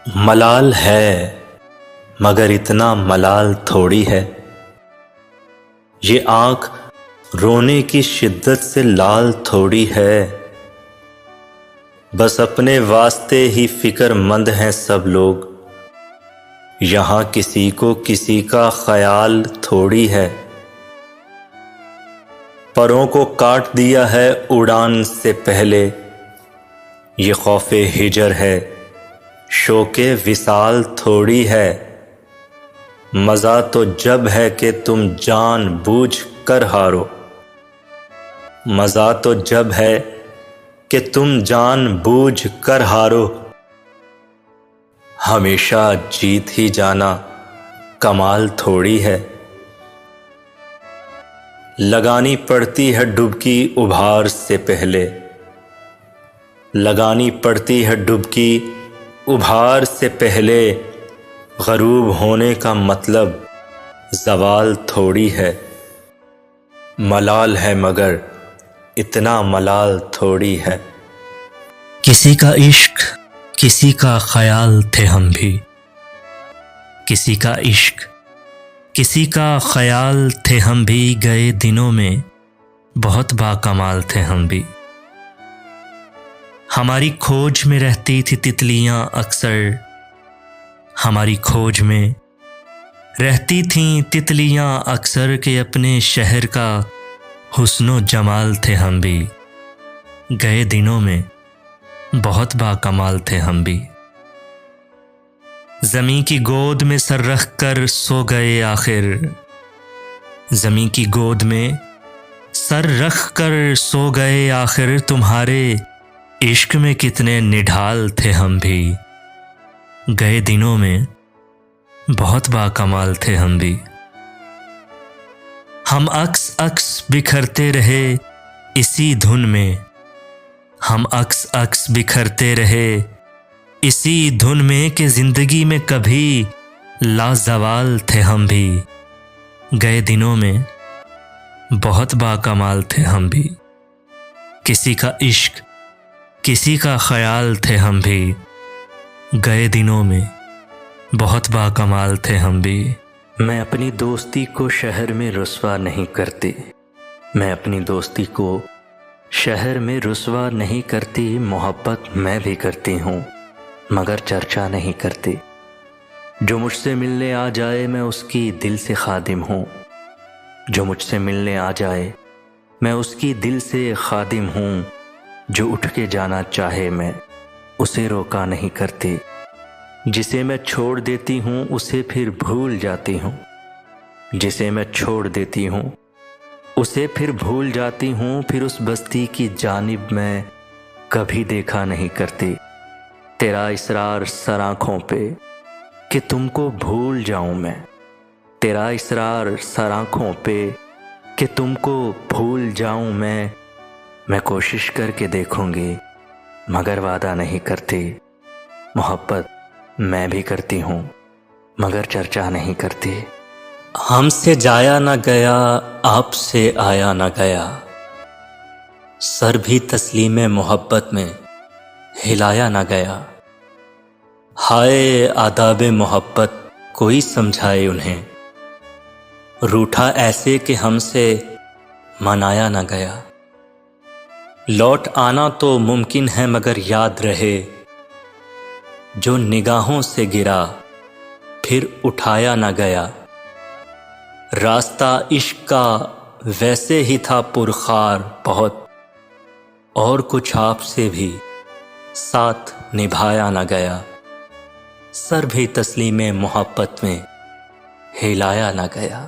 मलाल है मगर इतना मलाल थोड़ी है। ये आँख रोने की शिद्दत से लाल थोड़ी है। बस अपने वास्ते ही फिक्रमंद हैं सब लोग। यहाँ किसी को किसी का ख्याल थोड़ी है। परों को काट दिया है उड़ान से पहले। ये खौफे हिजर है, शोके विसाल थोड़ी है। मज़ा तो जब है कि तुम जान बूझ कर हारो। मज़ा तो जब है कि तुम जान बूझ कर हारो। हमेशा जीत ही जाना कमाल थोड़ी है। लगानी पड़ती है डुबकी उभार से पहले। लगानी पड़ती है डुबकी उभार से पहले। ग़रूब होने का मतलब ज़वाल थोड़ी है। मलाल है मगर इतना मलाल थोड़ी है। किसी का इश्क किसी का ख्याल थे हम भी। किसी का इश्क किसी का ख्याल थे हम भी। गए दिनों में बहुत बाकमाल थे हम भी। हमारी खोज में रहती थी तितलियां अक्सर। हमारी खोज में रहती थीं तितलियां अक्सर के अपने शहर का हुस्नो जमाल थे हम भी। गए दिनों में बहुत बाकमाल थे हम भी। ज़मीं की गोद में सर रख कर सो गए आखिर। ज़मीं की गोद में सर रख कर सो गए आखिर। तुम्हारे इश्क में कितने निढाल थे हम भी। गए दिनों में बहुत बाकमाल थे हम भी। हम अक्स अक्स बिखरते रहे इसी धुन में। हम अक्स अक्स बिखरते रहे इसी धुन में कि ज़िंदगी में कभी लाज़वाल थे हम भी। गए दिनों में बहुत बाकमाल थे हम भी। किसी का इश्क किसी का ख्याल थे हम भी। गए दिनों में बहुत बाकमाल थे हम भी। मैं अपनी दोस्ती को शहर में रुस्वा नहीं करती। मैं अपनी दोस्ती को शहर में रुस्वा नहीं करती। मोहब्बत मैं भी करती हूँ मगर चर्चा नहीं करती। जो मुझसे मिलने आ जाए मैं उसकी दिल से खादिम हूँ। जो मुझसे मिलने आ जाए मैं उसकी दिल से खादिम हूँ। जो उठ के जाना चाहे मैं उसे रोका नहीं करती। जिसे मैं छोड़ देती हूँ उसे फिर भूल जाती हूँ। जिसे मैं छोड़ देती हूँ उसे फिर भूल जाती हूँ। फिर उस बस्ती की जानिब मैं कभी देखा नहीं करती। तेरा इसरार सर आँखों पे कि तुमको भूल जाऊँ मैं। तेरा इसरार सर आँखों पे कि तुमको भूल जाऊँ मैं कोशिश करके देखूँगी मगर वादा नहीं करती। मोहब्बत मैं भी करती हूँ मगर चर्चा नहीं करती। हमसे जाया न गया आपसे आया न गया। सर भी तस्लीम मोहब्बत में हिलाया न गया। हाय आदाब मोहब्बत कोई समझाए उन्हें। रूठा ऐसे कि हमसे मनाया न गया। लौट आना तो मुमकिन है मगर याद रहे जो निगाहों से गिरा फिर उठाया न गया। रास्ता इश्क का वैसे ही था पुरखार बहुत। और कुछ आपसे भी साथ निभाया न गया। सर भी तस्लीम मोहब्बत में हिलाया न गया।